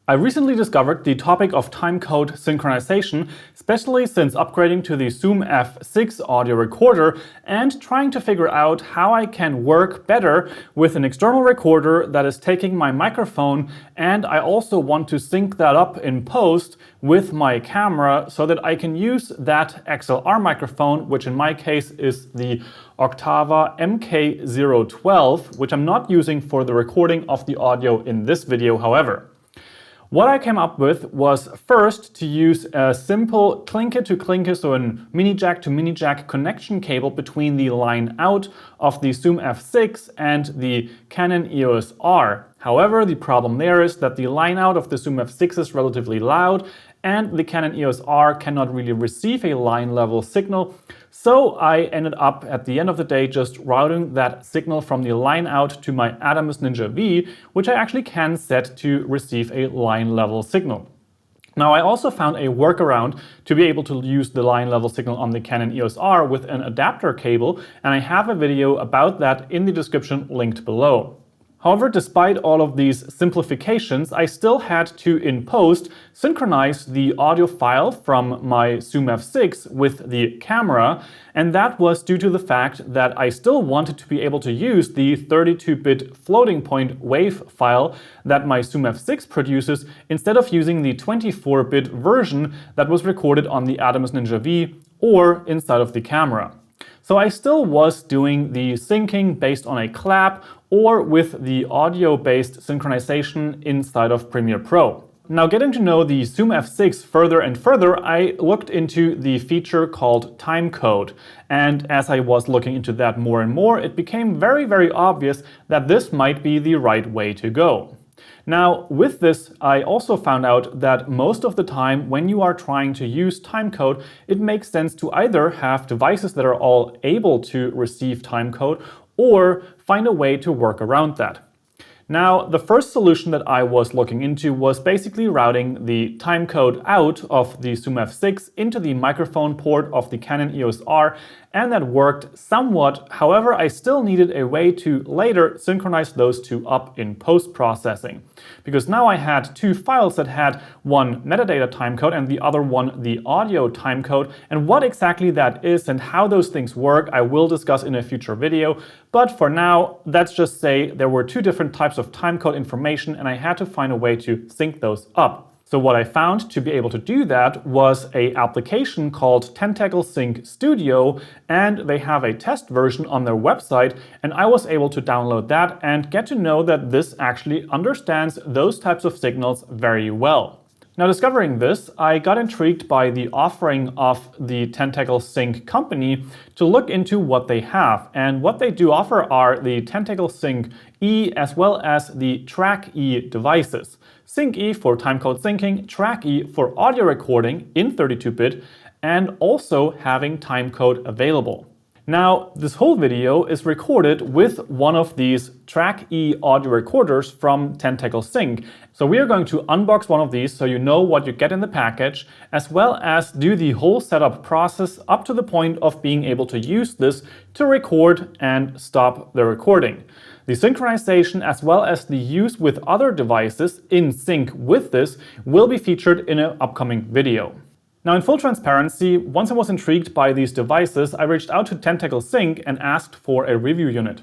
I recently discovered the topic of timecode synchronization, especially since upgrading to the Zoom F6 audio recorder and trying to figure out how I can work better with an external recorder that is taking my microphone, and I also want to sync that up in post with my camera so that I can use that XLR microphone, which in my case is the Octava MK012, which I'm not using for the recording of the audio in this video, however. What I came up with was first to use a simple clinker to clinker, so a mini jack to mini jack connection cable between the line out of the Zoom F6 and the Canon EOS R. However, the problem there is that the line out of the Zoom F6 is relatively loud and the Canon EOS R cannot really receive a line level signal. So I ended up at the end of the day just routing that signal from the line out to my Atomos Ninja V, which I actually can set to receive a line level signal. Now, I also found a workaround to be able to use the line level signal on the Canon EOS R with an adapter cable, and I have a video about that in the description linked below. However, despite all of these simplifications, I still had to, in post, synchronize the audio file from my Zoom F6 with the camera, and that was due to the fact that I still wanted to be able to use the 32-bit floating point wave file that my Zoom F6 produces instead of using the 24-bit version that was recorded on the Atomos Ninja V or inside of the camera. So I still was doing the syncing based on a clap or with the audio-based synchronization inside of Premiere Pro. Now, getting to know the Zoom F6 further and further, I looked into the feature called Timecode. And as I was looking into that more and more, it became very, very obvious that this might be the right way to go. Now, with this, I also found out that most of the time when you are trying to use timecode, it makes sense to either have devices that are all able to receive timecode or find a way to work around that. Now, the first solution that I was looking into was basically routing the timecode out of the Zoom F6 into the microphone port of the Canon EOS R, and that worked somewhat. However, I still needed a way to later synchronize those two up in post-processing, because now I had two files that had one metadata timecode and the other one the audio timecode, and what exactly that is and how those things work I will discuss in a future video. But for now, let's just say there were two different types of timecode information and I had to find a way to sync those up. So what I found to be able to do that was an application called Tentacle Sync Studio, and they have a test version on their website, and I was able to download that and get to know that this actually understands those types of signals very well. Now, discovering this, I got intrigued by the offering of the Tentacle Sync company to look into what they have. And what they do offer are the Tentacle Sync E as well as the Track E devices. Sync E for timecode syncing, Track E for audio recording in 32-bit, and also having timecode available. Now, this whole video is recorded with one of these Track E audio recorders from Tentacle Sync. So we are going to unbox one of these so you know what you get in the package, as well as do the whole setup process up to the point of being able to use this to record and stop the recording. The synchronization as well as the use with other devices in sync with this will be featured in an upcoming video. Now, in full transparency, once I was intrigued by these devices, I reached out to Tentacle Sync and asked for a review unit.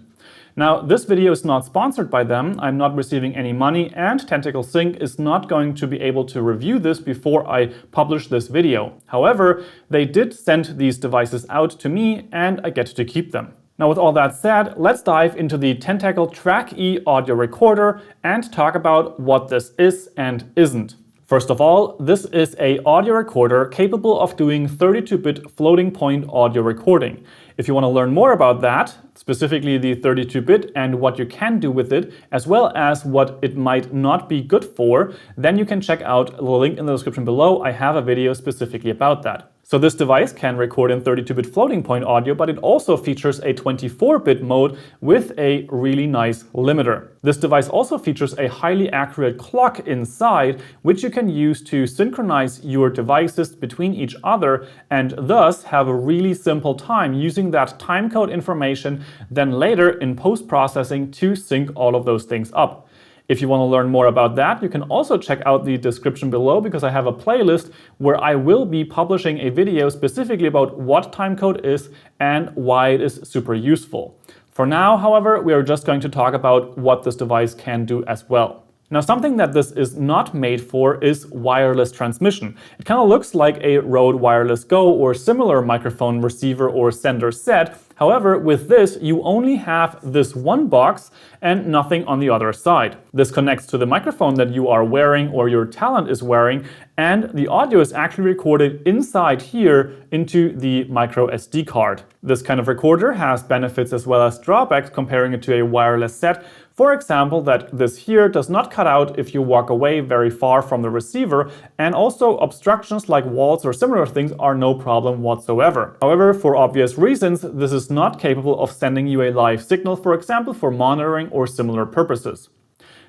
Now, this video is not sponsored by them, I'm not receiving any money, and Tentacle Sync is not going to be able to review this before I publish this video. However, they did send these devices out to me and I get to keep them. Now, with all that said, let's dive into the Tentacle Track E audio recorder and talk about what this is and isn't. First of all, this is an audio recorder capable of doing 32-bit floating point audio recording. If you want to learn more about that, specifically the 32-bit and what you can do with it, as well as what it might not be good for, then you can check out the link in the description below. I have a video specifically about that. So this device can record in 32-bit floating point audio, but it also features a 24-bit mode with a really nice limiter. This device also features a highly accurate clock inside, which you can use to synchronize your devices between each other and thus have a really simple time using that timecode information then later in post-processing to sync all of those things up. If you want to learn more about that, you can also check out the description below, because I have a playlist where I will be publishing a video specifically about what timecode is and why it is super useful. For now, however, we are just going to talk about what this device can do as well. Now, something that this is not made for is wireless transmission. It kind of looks like a Rode Wireless Go or similar microphone receiver or sender set. However, with this, you only have this one box and nothing on the other side. This connects to the microphone that you are wearing or your talent is wearing, and the audio is actually recorded inside here into the micro SD card. This kind of recorder has benefits as well as drawbacks comparing it to a wireless set. For example, that this here does not cut out if you walk away very far from the receiver, and also obstructions like walls or similar things are no problem whatsoever. However, for obvious reasons, this is not capable of sending you a live signal, for example, for monitoring or similar purposes.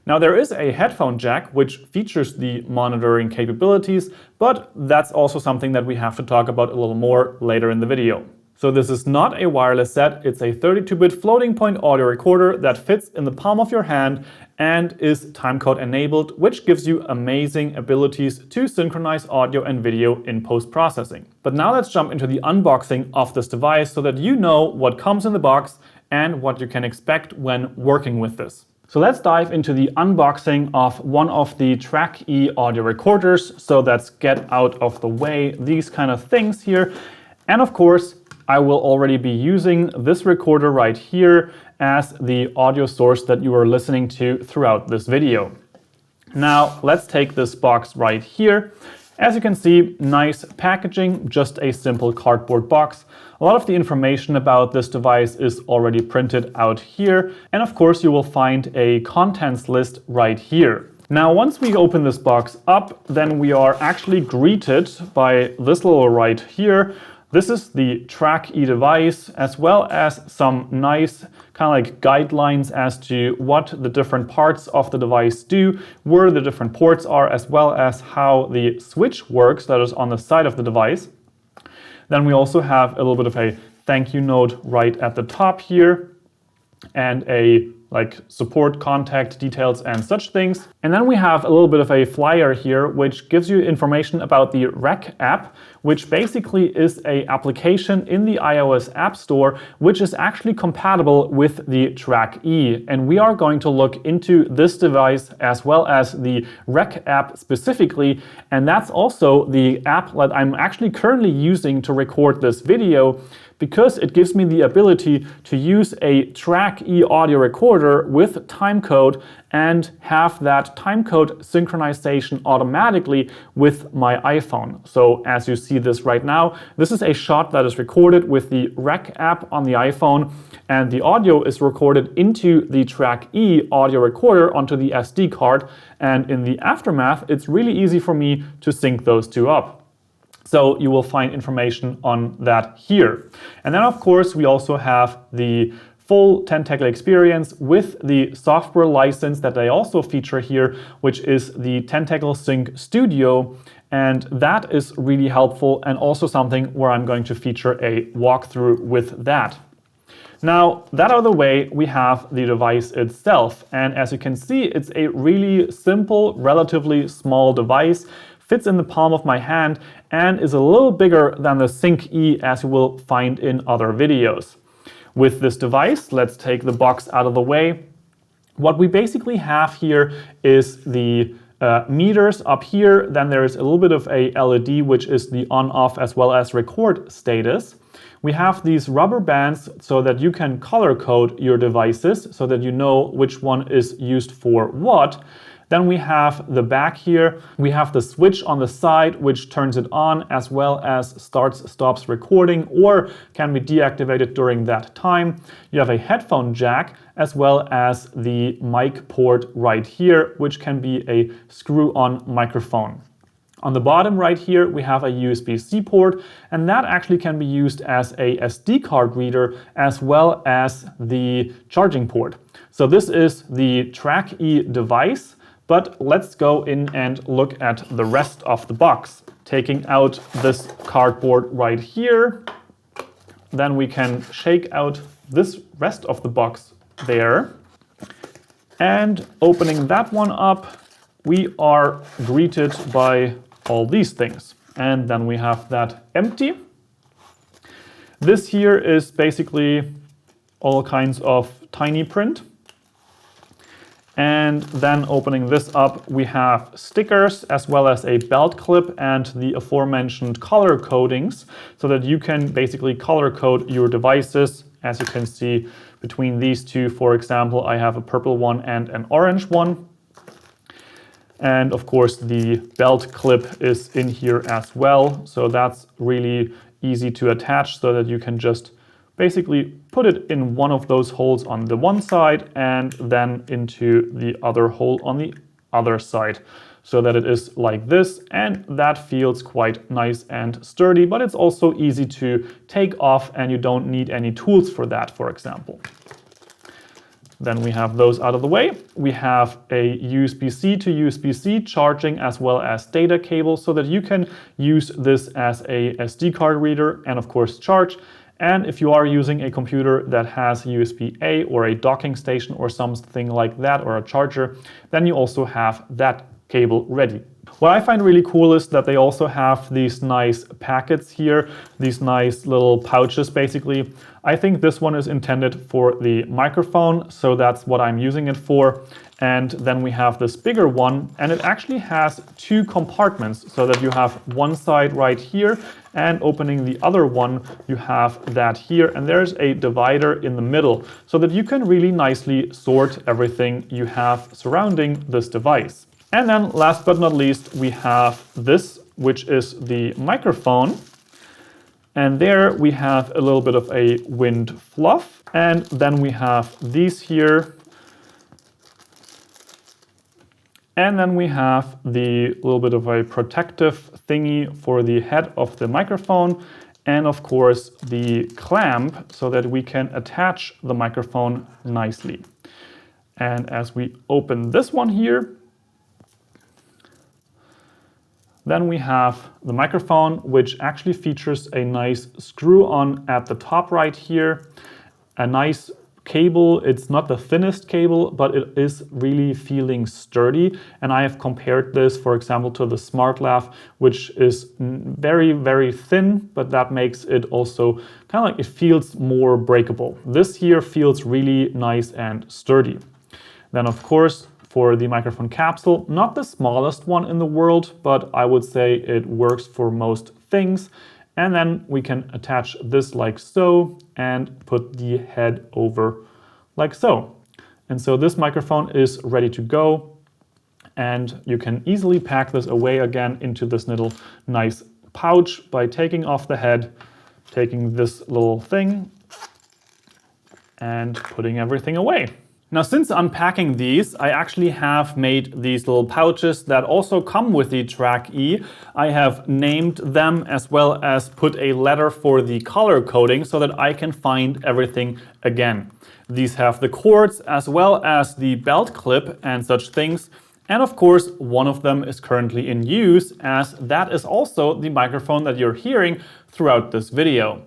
Now, there is a headphone jack which features the monitoring capabilities, but that's also something that we have to talk about a little more later in the video. So this is not a wireless set, it's a 32-bit floating point audio recorder that fits in the palm of your hand and is timecode enabled, which gives you amazing abilities to synchronize audio and video in post-processing. But now let's jump into the unboxing of this device so that you know what comes in the box and what you can expect when working with this. So let's dive into the unboxing of one of the Track E audio recorders. So let's get out of the way these kind of things here. And of course, I will already be using this recorder right here as the audio source that you are listening to throughout this video. Now, let's take this box right here. As you can see, nice packaging, just a simple cardboard box. A lot of the information about this device is already printed out here. And of course, you will find a contents list right here. Now, once we open this box up, then we are actually greeted by this little right here. This is the Track E device, as well as some nice kind of like guidelines as to what the different parts of the device do, where the different ports are, as well as how the switch works that is on the side of the device. Then we also have a little bit of a thank you note right at the top here, and a support contact details and such things. And then we have a little bit of a flyer here, which gives you information about the Rec app, which basically is an application in the iOS App Store, which is actually compatible with the Track E. And we are going to look into this device as well as the Rec app specifically. And that's also the app that I'm actually currently using to record this video, because it gives me the ability to use a Track E audio recorder with timecode and have that timecode synchronization automatically with my iPhone. So as you see this right now, this is a shot that is recorded with the Rec app on the iPhone, and the audio is recorded into the Track E audio recorder onto the SD card. And in the aftermath, it's really easy for me to sync those two up. So you will find information on that here. And then of course, we also have the full Tentacle experience with the software license that they also feature here, which is the Tentacle Sync Studio. And that is really helpful, and also something where I'm going to feature a walkthrough with that. Now, that out of the way, we have the device itself. And as you can see, it's a really simple, relatively small device, fits in the palm of my hand, and is a little bigger than the Sync E, as you will find in other videos. With this device, let's take the box out of the way. What we basically have here is the meters up here. Then there is a little bit of a LED, which is the on-off as well as record status. We have these rubber bands so that you can color code your devices so that you know which one is used for what. Then we have the back here. We have the switch on the side, which turns it on, as well as starts, stops recording, or can be deactivated during that time. You have a headphone jack, as well as the mic port right here, which can be a screw-on microphone. On the bottom right here, we have a USB-C port, and that actually can be used as a SD card reader, as well as the charging port. So this is the Track E device. But let's go in and look at the rest of the box. Taking out this cardboard right here, then we can shake out this rest of the box there. And opening that one up, we are greeted by all these things. And then we have that empty. This here is basically all kinds of tiny print. And then opening this up, we have stickers as well as a belt clip and the aforementioned color codings so that you can basically color code your devices. As you can see between these two, for example, I have a purple one and an orange one. And of course, the belt clip is in here as well. So that's really easy to attach so that you can just basically put it in one of those holes on the one side and then into the other hole on the other side so that it is like this. And that feels quite nice and sturdy, but it's also easy to take off and you don't need any tools for that, for example. Then we have those out of the way. We have a USB-C to USB-C charging as well as data cable so that you can use this as a SD card reader and of course charge. And if you are using a computer that has USB-A or a docking station or something like that or a charger, then you also have that cable ready. What I find really cool is that they also have these nice packets here, these nice little pouches basically. I think this one is intended for the microphone, so that's what I'm using it for. And then we have this bigger one, and it actually has two compartments so that you have one side right here, and opening the other one, you have that here. And there's a divider in the middle so that you can really nicely sort everything you have surrounding this device. And then last but not least, we have this, which is the microphone. And there we have a little bit of a wind fluff. And then we have these here. And then we have the little bit of a protective thingy for the head of the microphone. And of course the clamp so that we can attach the microphone nicely. And as we open this one here, then we have the microphone, which actually features a nice screw-on at the top right here, a nice cable. It's not the thinnest cable, but it is really feeling sturdy. And I have compared this, for example, to the SmartLav, which is very, very thin, but that makes it also kind of like it feels more breakable. This here feels really nice and sturdy. Then, of course, for the microphone capsule, not the smallest one in the world, but I would say it works for most things. And then we can attach this like so and put the head over like so. And so this microphone is ready to go. And you can easily pack this away again into this little nice pouch by taking off the head, taking this little thing and putting everything away. Now, since unpacking these, I actually have made these little pouches that also come with the Track E. I have named them as well as put a letter for the color coding so that I can find everything again. These have the cords as well as the belt clip and such things. And of course, one of them is currently in use, as that is also the microphone that you're hearing throughout this video.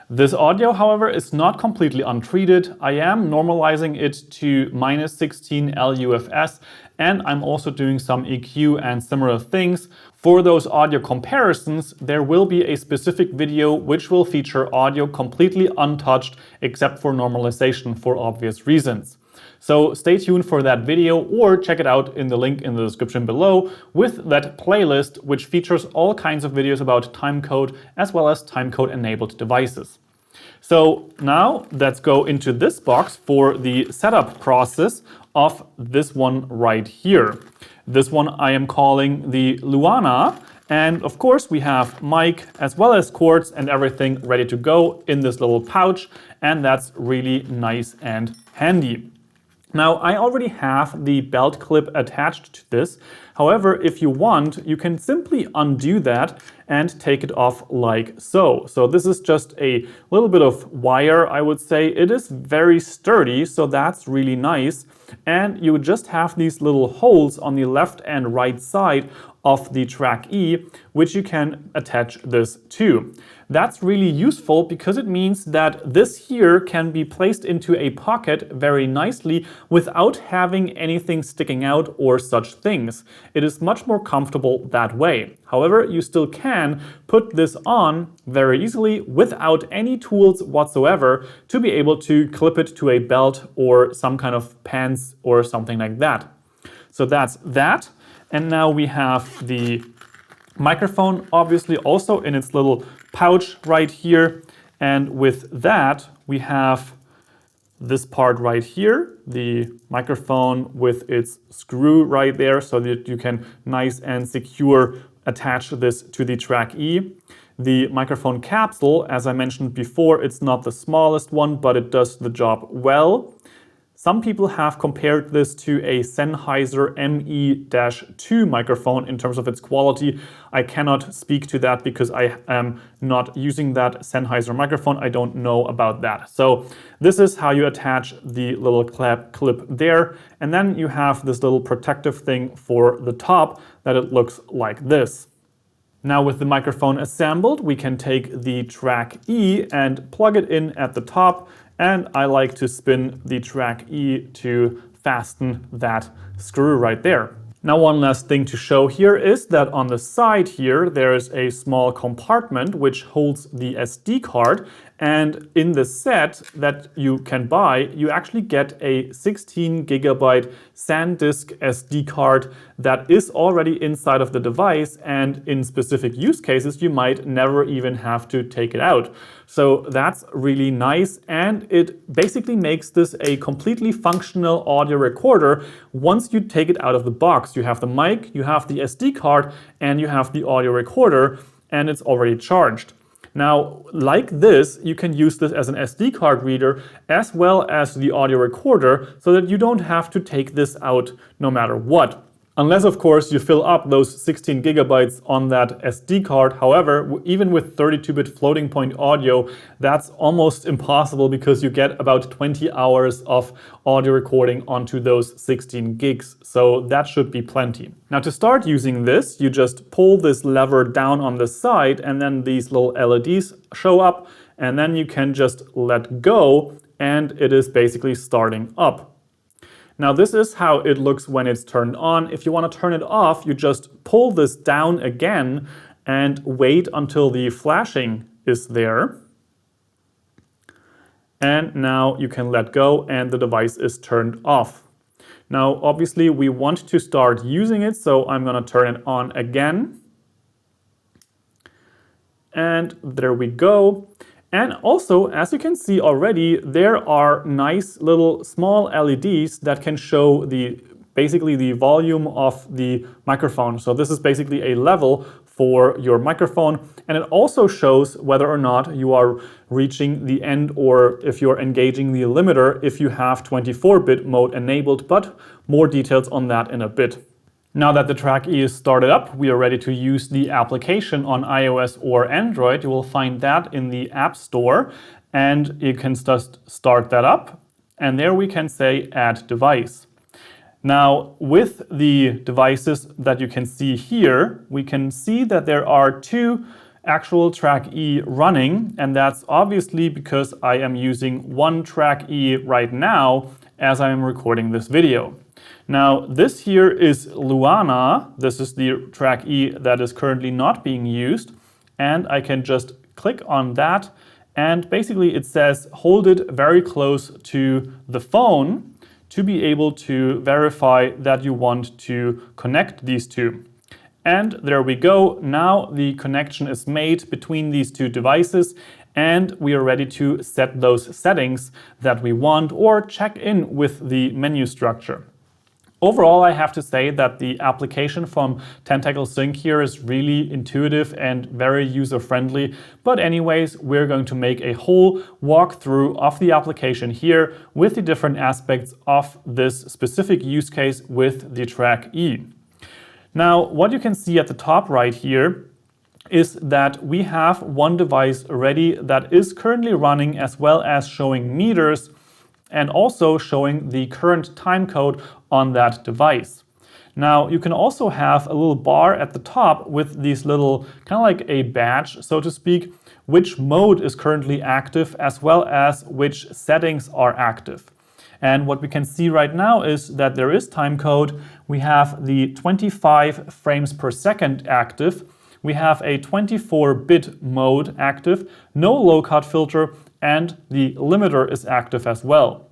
This audio, however, is not completely untreated. I am normalizing it to -16 LUFS, and I'm also doing some EQ and similar things. For those audio comparisons, there will be a specific video which will feature audio completely untouched except for normalization for obvious reasons. So stay tuned for that video or check it out in the link in the description below with that playlist, which features all kinds of videos about timecode as well as timecode enabled devices. So now let's go into this box for the setup process of this one right here. This one I am calling the Luana. And of course we have mic as well as cords and everything ready to go in this little pouch. And that's really nice and handy. Now, I already have the belt clip attached to this. However, if you want, you can simply undo that and take it off like so. So this is just a little bit of wire, I would say. It is very sturdy, so that's really nice. And you would just have these little holes on the left and right side of the Track E, which you can attach this to. That's really useful because it means that this here can be placed into a pocket very nicely without having anything sticking out or such things. It is much more comfortable that way. However, you still can put this on very easily without any tools whatsoever to be able to clip it to a belt or some kind of pants or something like that. So that's that. And now we have the microphone, obviously also in its little pouch right here. And with that, we have this part right here, the microphone with its screw right there so that you can nice and secure attach this to the Track E. The microphone capsule, as I mentioned before, it's not the smallest one, but it does the job well. Some people have compared this to a Sennheiser ME-2 microphone in terms of its quality. I cannot speak to that because I am not using that Sennheiser microphone. I don't know about that. So this is how you attach the little clip there. And then you have this little protective thing for the top that it looks like this. Now with the microphone assembled, we can take the Track E and plug it in at the top. And I like to spin the Track E to fasten that screw right there. Now one last thing to show here is that on the side here there is a small compartment which holds the SD card, and in the set that you can buy you actually get a 16 GB SanDisk SD card that is already inside of the device, and in specific use cases you might never even have to take it out. So that's really nice, and it basically makes this a completely functional audio recorder once you take it out of the box. You have the mic, you have the SD card, and you have the audio recorder, and it's already charged. Now, like this, you can use this as an SD card reader as well as the audio recorder so that you don't have to take this out no matter what. Unless, of course, you fill up those 16 GB on that SD card. However, even with 32-bit floating point audio, that's almost impossible because you get about 20 hours of audio recording onto those 16 gigs. So that should be plenty. Now to start using this, you just pull this lever down on the side and then these little LEDs show up, and then you can just let go and it is basically starting up. Now this is how it looks when it's turned on. If you want to turn it off, you just pull this down again and wait until the flashing is there. And now you can let go and the device is turned off. Now obviously we want to start using it, so I'm going to turn it on again. And there we go. And also, as you can see already, there are nice little small LEDs that can show basically the volume of the microphone. So this is basically a level for your microphone, and it also shows whether or not you are reaching the end or if you're engaging the limiter if you have 24-bit mode enabled, but more details on that in a bit. Now that the Track E is started up, we are ready to use the application on iOS or Android. You will find that in the App Store, and you can just start that up. And there we can say Add Device. Now, with the devices that you can see here, we can see that there are two actual Track E running, and that's obviously because I am using one Track E right now as I am recording this video. Now this here is Luana. This is the Track E that is currently not being used, and I can just click on that and basically it says hold it very close to the phone to be able to verify that you want to connect these two. And there we go. Now the connection is made between these two devices and we are ready to set those settings that we want or check in with the menu structure. Overall, I have to say that the application from Tentacle Sync here is really intuitive and very user-friendly. But anyways, we're going to make a whole walkthrough of the application here with the different aspects of this specific use case with the Track E. Now, what you can see at the top right here is that we have one device already that is currently running, as well as showing meters and also showing the current time code on that device. Now you can also have a little bar at the top with these little, kind of like a badge, so to speak, which mode is currently active as well as which settings are active. And what we can see right now is that there is timecode. We have the 25 frames per second active. We have a 24-bit mode active, no low-cut filter, and the limiter is active as well.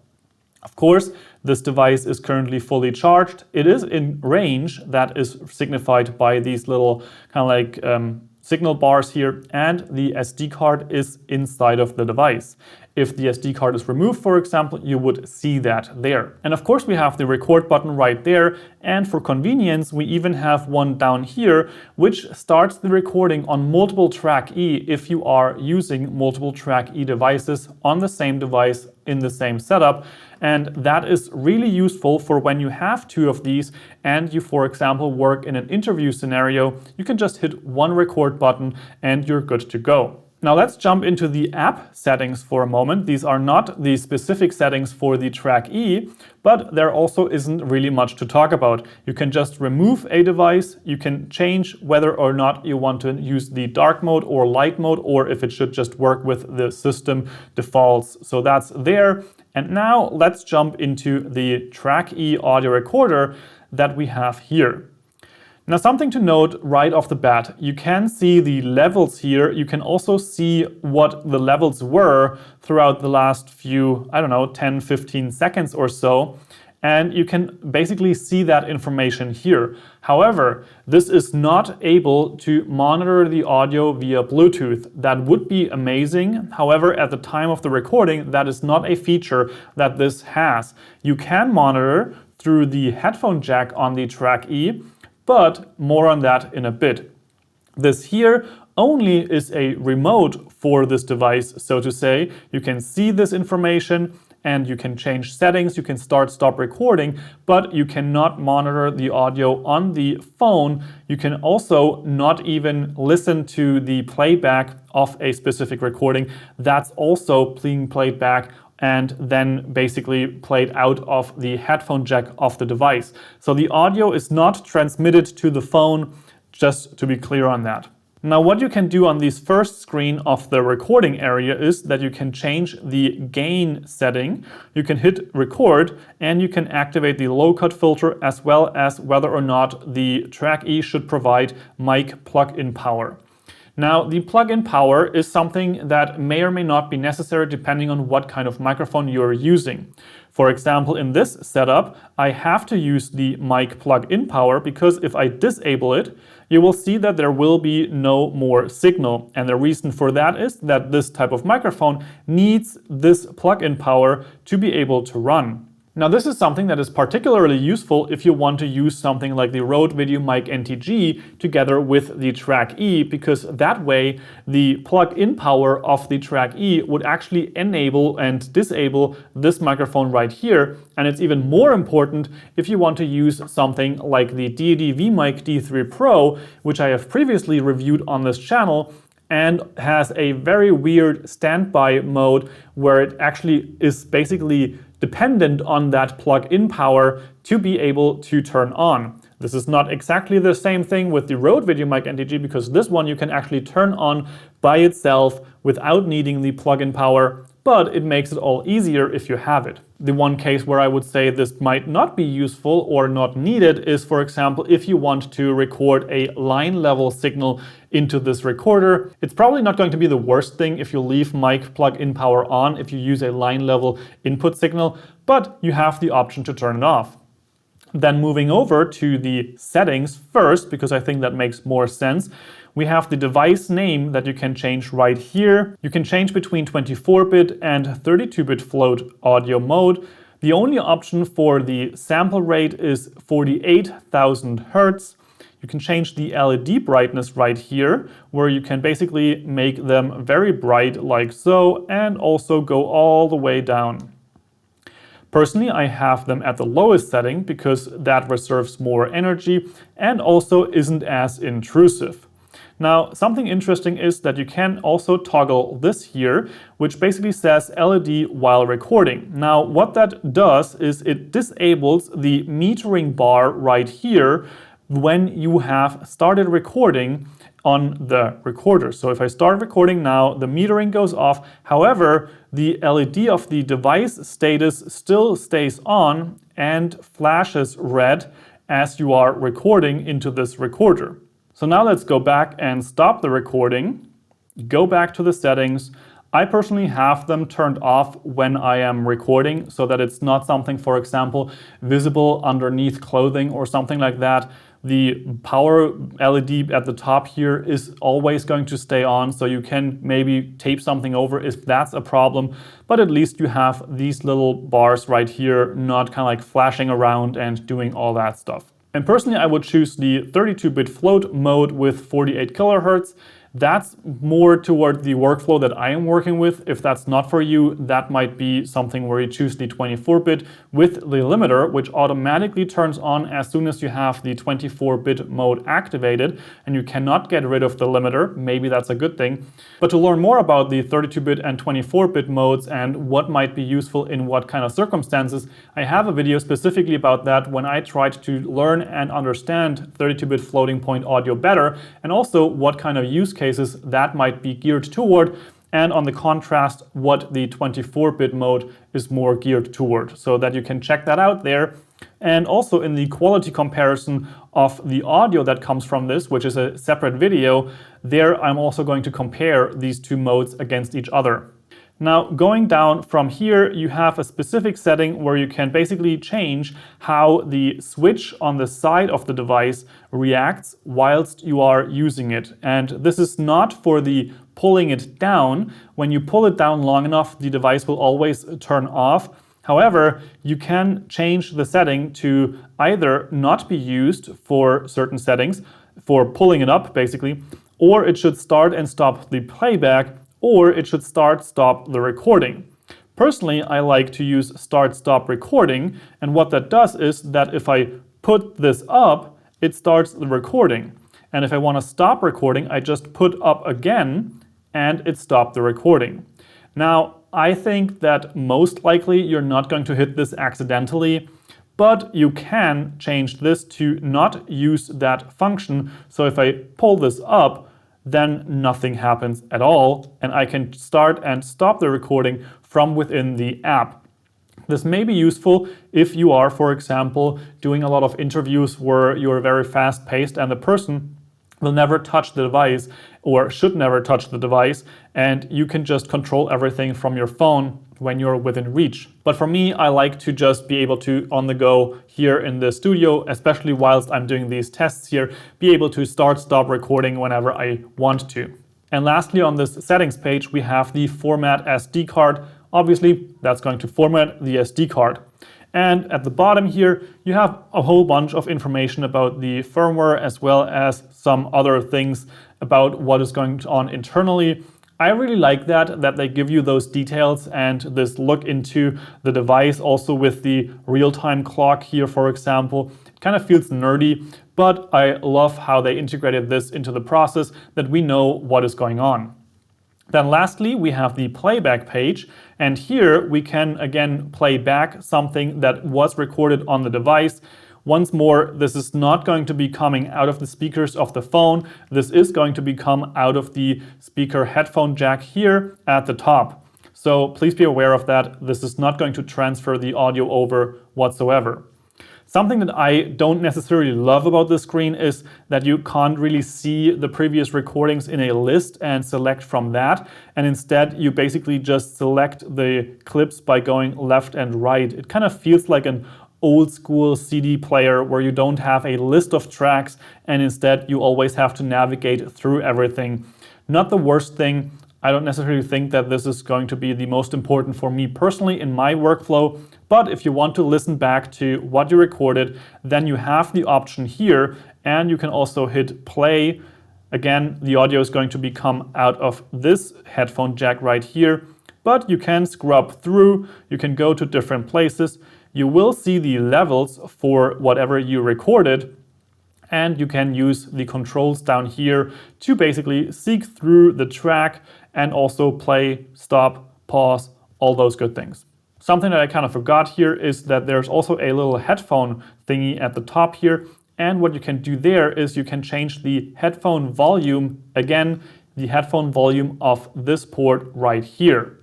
Of course, this device is currently fully charged. It is in range, that is signified by these little kind of like signal bars here, and the SD card is inside of the device. If the SD card is removed, for example, you would see that there. And of course we have the record button right there, and for convenience we even have one down here which starts the recording on multiple track E if you are using multiple track E devices on the same device in the same setup. And that is really useful for when you have two of these and you, for example, work in an interview scenario. You can just hit one record button and you're good to go. Now let's jump into the app settings for a moment. These are not the specific settings for the Track E, but there also isn't really much to talk about. You can just remove a device, you can change whether or not you want to use the dark mode or light mode, or if it should just work with the system defaults. So that's there. And now let's jump into the Track E audio recorder that we have here. Now, something to note right off the bat, you can see the levels here. You can also see what the levels were throughout the last few, 10, 15 seconds or so. And you can basically see that information here. However, this is not able to monitor the audio via Bluetooth. That would be amazing. However, at the time of the recording, that is not a feature that this has. You can monitor through the headphone jack on the Track E, but more on that in a bit. This here only is a remote for this device, so to say. You can see this information and you can change settings, you can start, stop recording, but you cannot monitor the audio on the phone. You can also not even listen to the playback of a specific recording. That's also being played back and then basically played out of the headphone jack of the device. So the audio is not transmitted to the phone, just to be clear on that. Now what you can do on this first screen of the recording area is that you can change the gain setting. You can hit record and you can activate the low cut filter as well as whether or not the Track E should provide mic plug-in power. Now, the plug-in power is something that may or may not be necessary depending on what kind of microphone you're using. For example, in this setup, I have to use the mic plug-in power because if I disable it, you will see that there will be no more signal. And the reason for that is that this type of microphone needs this plug-in power to be able to run. Now this is something that is particularly useful if you want to use something like the Rode VideoMic NTG together with the Track E, because that way the plug-in power of the Track E would actually enable and disable this microphone right here. And it's even more important if you want to use something like the DAD VMic D3 Pro, which I have previously reviewed on this channel, and has a very weird standby mode where it actually is basically dependent on that plug-in power to be able to turn on. This is not exactly the same thing with the Rode VideoMic NTG, because this one you can actually turn on by itself without needing the plug-in power, but it makes it all easier if you have it. The one case where I would say this might not be useful or not needed is, for example, if you want to record a line level signal into this recorder. It's probably not going to be the worst thing if you leave mic plug-in power on if you use a line level input signal, but you have the option to turn it off. Then moving over to the settings first, because I think that makes more sense. We have the device name that you can change right here. You can change between 24-bit and 32-bit float audio mode. The only option for the sample rate is 48,000 Hertz. You can change the LED brightness right here, where you can basically make them very bright like so, and also go all the way down. Personally, I have them at the lowest setting because that reserves more energy and also isn't as intrusive. Now, something interesting is that you can also toggle this here, which basically says LED while recording. Now, what that does is it disables the metering bar right here when you have started recording on the recorder. So if I start recording now, the metering goes off. However, the LED of the device status still stays on and flashes red as you are recording into this recorder. So now let's go back and stop the recording, go back to the settings. I personally have them turned off when I am recording so that it's not something, for example, visible underneath clothing or something like that. The power LED at the top here is always going to stay on, so you can maybe tape something over if that's a problem, but at least you have these little bars right here not kind of like flashing around and doing all that stuff. And personally, I would choose the 32-bit float mode with 48 kilohertz. That's more toward the workflow that I am working with. If that's not for you, that might be something where you choose the 24-bit with the limiter, which automatically turns on as soon as you have the 24-bit mode activated, and you cannot get rid of the limiter. Maybe that's a good thing. But to learn more about the 32-bit and 24-bit modes and what might be useful in what kind of circumstances, I have a video specifically about that when I tried to learn and understand 32-bit floating point audio better, and also what kind of use cases that might be geared toward, and on the contrast, what the 24-bit mode is more geared toward, so that you can check that out there. And also in the quality comparison of the audio that comes from this, which is a separate video, there I'm also going to compare these two modes against each other. Now, going down from here, you have a specific setting where you can basically change how the switch on the side of the device reacts whilst you are using it. And this is not for the pulling it down. When you pull it down long enough, the device will always turn off. However, you can change the setting to either not be used for certain settings, for pulling it up basically, or it should start and stop the playback, or it should stop the recording. Personally, I like to use stop recording, and what that does is that if I put this up, it starts the recording. And if I want to stop recording, I just put up again, and it stopped the recording. Now, I think that most likely you're not going to hit this accidentally, but you can change this to not use that function. So if I pull this up, then nothing happens at all, and I can start and stop the recording from within the app. This may be useful if you are, for example, doing a lot of interviews where you're very fast-paced and the person will never touch the device or should never touch the device, and you can just control everything from your phone when you're within reach. But for me, I like to just be able to, on the go here in the studio, especially whilst I'm doing these tests here, be able to stop recording whenever I want to. And lastly, on this settings page, we have the format SD card. Obviously, that's going to format the SD card. And at the bottom here, you have a whole bunch of information about the firmware, as well as some other things about what is going on internally. I really like that they give you those details and this look into the device, also with the real-time clock here, for example. It kind of feels nerdy, but I love how they integrated this into the process, that we know what is going on. Then lastly, we have the playback page, and here we can again play back something that was recorded on the device. Once more, this is not going to be coming out of the speakers of the phone. This is going to be come out of the speaker headphone jack here at the top. So please be aware of that. This is not going to transfer the audio over whatsoever. Something that I don't necessarily love about this screen is that you can't really see the previous recordings in a list and select from that. And instead, you basically just select the clips by going left and right. It kind of feels like an old school CD player where you don't have a list of tracks and instead you always have to navigate through everything. Not the worst thing. I don't necessarily think that this is going to be the most important for me personally in my workflow, but if you want to listen back to what you recorded, then you have the option here, and you can also hit play. Again, the audio is going to come out of this headphone jack right here, but you can scrub through, you can go to different places. You will see the levels for whatever you recorded, And you can use the controls down here to basically seek through the track and also play, stop, pause, all those good things. Something that I kind of forgot here is that there's also a little headphone thingy at the top here. And what you can do there is you can change the headphone volume, again, the headphone volume of this port right here.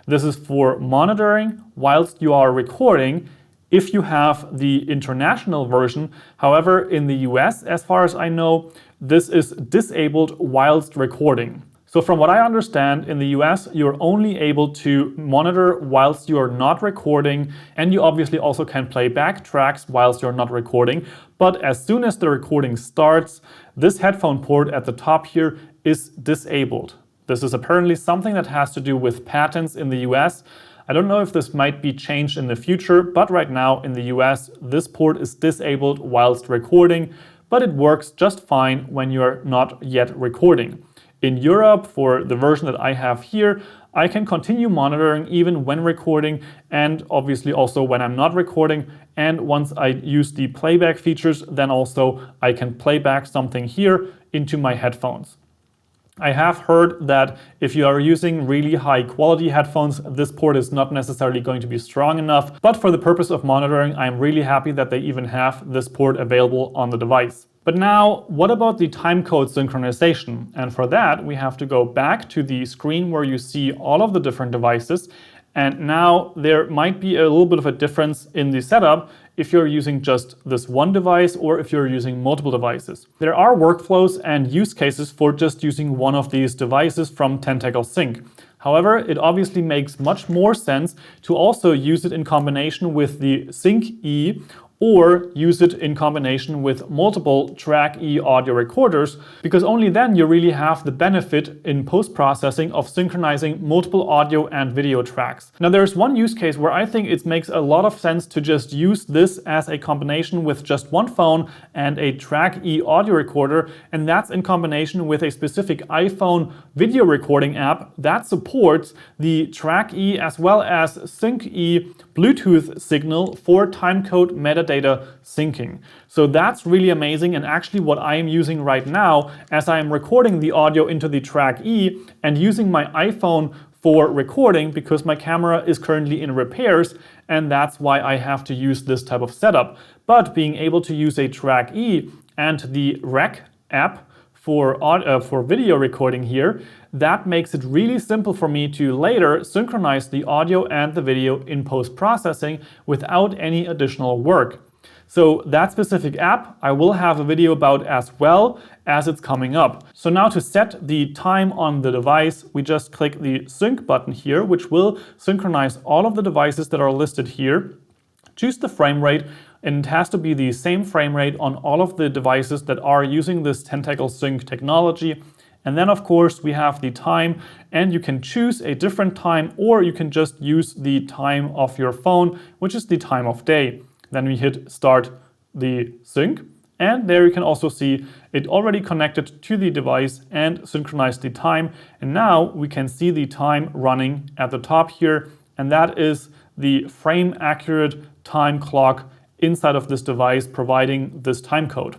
This is for monitoring whilst you are recording if you have the international version. However, in the US, as far as I know, this is disabled whilst recording. So from what I understand, in the US, you're only able to monitor whilst you are not recording, and you obviously also can play back tracks whilst you're not recording. But as soon as the recording starts, this headphone port at the top here is disabled. This is apparently something that has to do with patents in the US. I don't know if this might be changed in the future, but right now in the US, this port is disabled whilst recording, but it works just fine when you're not yet recording. In Europe, for the version that I have here, I can continue monitoring even when recording and obviously also when I'm not recording. And once I use the playback features, then also I can play back something here into my headphones. I have heard that if you are using really high quality headphones, this port is not necessarily going to be strong enough. But for the purpose of monitoring, I'm really happy that they even have this port available on the device. But now, what about the timecode synchronization? And for that, we have to go back to the screen where you see all of the different devices. And now there might be a little bit of a difference in the setup if you're using just this one device or if you're using multiple devices. There are workflows and use cases for just using one of these devices from Tentacle Sync. However, it obviously makes much more sense to also use it in combination with the Sync E or use it in combination with multiple Track E audio recorders, because only then you really have the benefit in post-processing of synchronizing multiple audio and video tracks. Now there's one use case where I think it makes a lot of sense to just use this as a combination with just one phone and a Track E audio recorder, and that's in combination with a specific iPhone video recording app that supports the Track E as well as Sync E Bluetooth signal for timecode metadata syncing. So that's really amazing, and actually what I am using right now as I am recording the audio into the Track E and using my iPhone for recording because my camera is currently in repairs, and that's why I have to use this type of setup. But being able to use a Track E and the Rec app for video recording here, that makes it really simple for me to later synchronize the audio and the video in post-processing without any additional work. So that specific app I will have a video about as well as it's coming up. So now to set the time on the device, we just click the sync button here, which will synchronize all of the devices that are listed here. Choose the frame rate, and it has to be the same frame rate on all of the devices that are using this Tentacle Sync technology. And then of course we have the time, and you can choose a different time, or you can just use the time of your phone, which is the time of day. Then we hit start the sync, and there you can also see it already connected to the device and synchronized the time. And now we can see the time running at the top here, and that is the frame accurate time clock inside of this device providing this time code.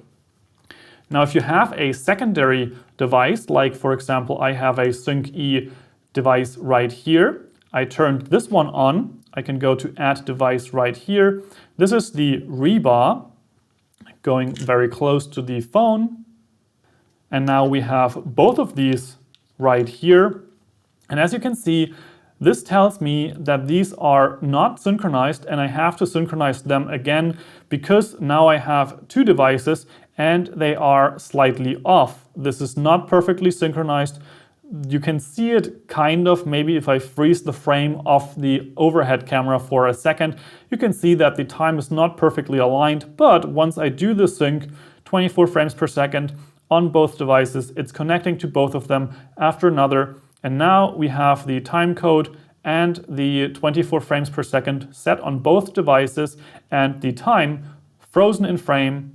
Now if you have a secondary device, like for example I have a Sync E device right here, I turned this one on, I can go to add device right here. This is the rebar going very close to the phone, and now we have both of these right here. And as you can see, this tells me that these are not synchronized, and I have to synchronize them again because now I have two devices and they are slightly off. This is not perfectly synchronized. You can see it kind of, maybe if I freeze the frame of the overhead camera for a second, you can see that the time is not perfectly aligned. But once I do the sync, 24 frames per second on both devices, it's connecting to both of them after another. And now we have the time code and the 24 frames per second set on both devices, and the time frozen in frame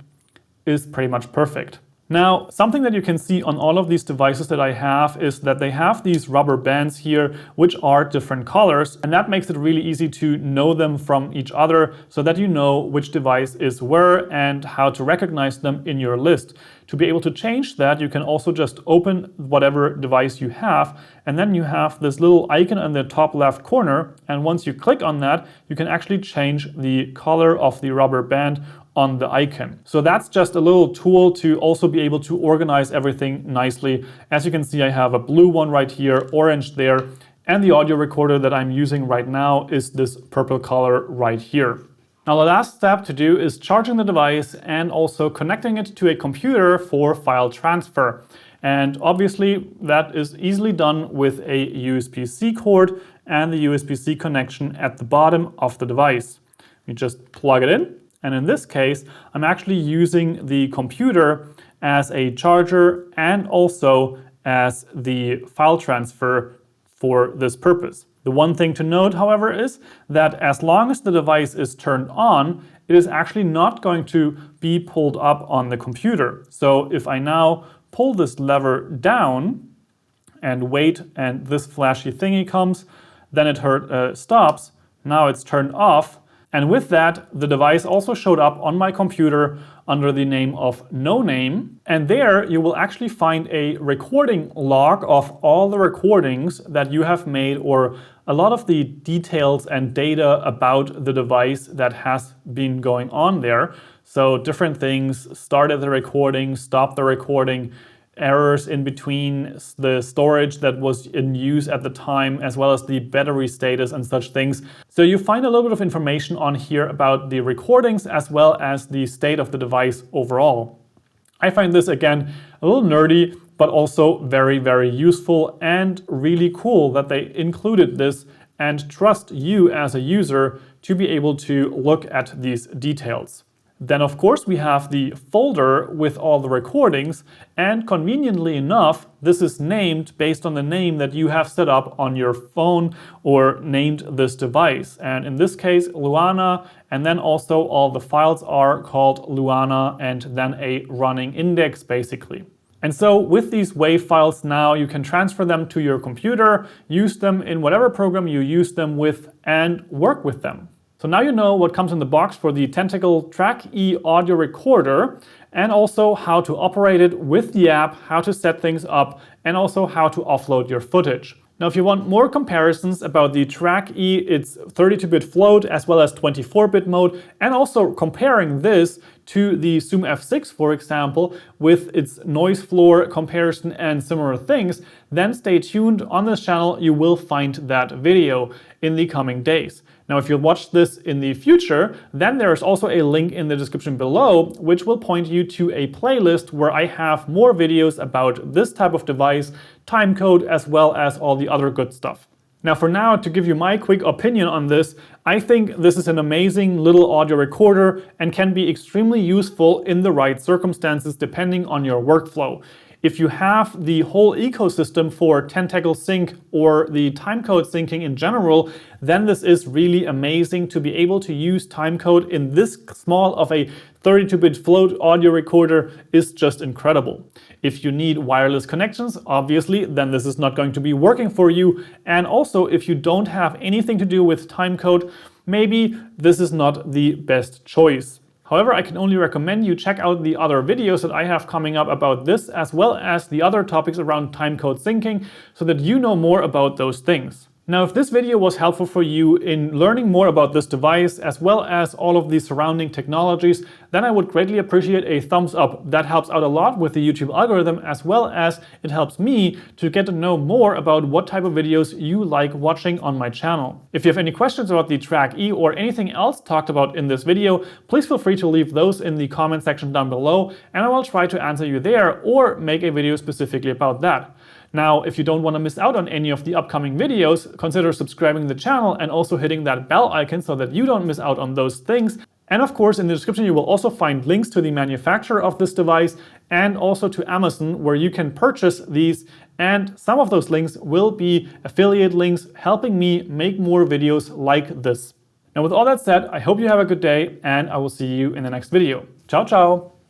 is pretty much perfect. Now, something that you can see on all of these devices that I have is that they have these rubber bands here, which are different colors, and that makes it really easy to know them from each other so that you know which device is where and how to recognize them in your list. To be able to change that, you can also just open whatever device you have, and then you have this little icon in the top left corner, and once you click on that, you can actually change the color of the rubber band on the icon. So that's just a little tool to also be able to organize everything nicely. As you can see, I have a blue one right here, orange there, and the audio recorder that I'm using right now is this purple color right here. Now the last step to do is charging the device and also connecting it to a computer for file transfer. And obviously that is easily done with a USB-C cord and the USB-C connection at the bottom of the device. You just plug it in. And in this case, I'm actually using the computer as a charger and also as the file transfer for this purpose. The one thing to note, however, is that as long as the device is turned on, it is actually not going to be pulled up on the computer. So if I now pull this lever down and wait and this flashy thingy comes, then it stops. Now it's turned off. And with that, the device also showed up on my computer under the name of No Name. And there you will actually find a recording log of all the recordings that you have made, or a lot of the details and data about the device that has been going on there. So different things: started the recording, stopped the recording, errors in between, the storage that was in use at the time, as well as the battery status and such things. So you find a little bit of information on here about the recordings as well as the state of the device overall. I find this, again, a little nerdy, but also very, very useful and really cool that they included this and trust you as a user to be able to look at these details. Then, of course, we have the folder with all the recordings, and conveniently enough, this is named based on the name that you have set up on your phone or named this device. And in this case, Luana, and then also all the files are called Luana and then a running index, basically. And so with these WAV files now, you can transfer them to your computer, use them in whatever program you use them with, and work with them. So now you know what comes in the box for the Tentacle Track E audio recorder, and also how to operate it with the app, how to set things up, and also how to offload your footage. Now, if you want more comparisons about the Track E, its 32-bit float as well as 24-bit mode, and also comparing this to the Zoom F6, for example, with its noise floor comparison and similar things, then stay tuned. On this channel, you will find that video in the coming days. Now, if you'll watch this in the future, then there's also a link in the description below, which will point you to a playlist where I have more videos about this type of device, timecode, as well as all the other good stuff. Now, for now, to give you my quick opinion on this, I think this is an amazing little audio recorder and can be extremely useful in the right circumstances depending on your workflow. If you have the whole ecosystem for Tentacle Sync or the timecode syncing in general, then this is really amazing. To be able to use timecode in this small of a 32-bit float audio recorder is just incredible. If you need wireless connections, obviously, then this is not going to be working for you. And also, if you don't have anything to do with timecode, maybe this is not the best choice. However, I can only recommend you check out the other videos that I have coming up about this, as well as the other topics around timecode syncing, so that you know more about those things. Now, if this video was helpful for you in learning more about this device, as well as all of the surrounding technologies, then I would greatly appreciate a thumbs up. That helps out a lot with the YouTube algorithm, as well as it helps me to get to know more about what type of videos you like watching on my channel. If you have any questions about the Track E or anything else talked about in this video, please feel free to leave those in the comment section down below, and I will try to answer you there or make a video specifically about that. Now, if you don't want to miss out on any of the upcoming videos, consider subscribing to the channel and also hitting that bell icon so that you don't miss out on those things. And of course, in the description, you will also find links to the manufacturer of this device and also to Amazon, where you can purchase these. And some of those links will be affiliate links helping me make more videos like this. Now, with all that said, I hope you have a good day and I will see you in the next video. Ciao, ciao.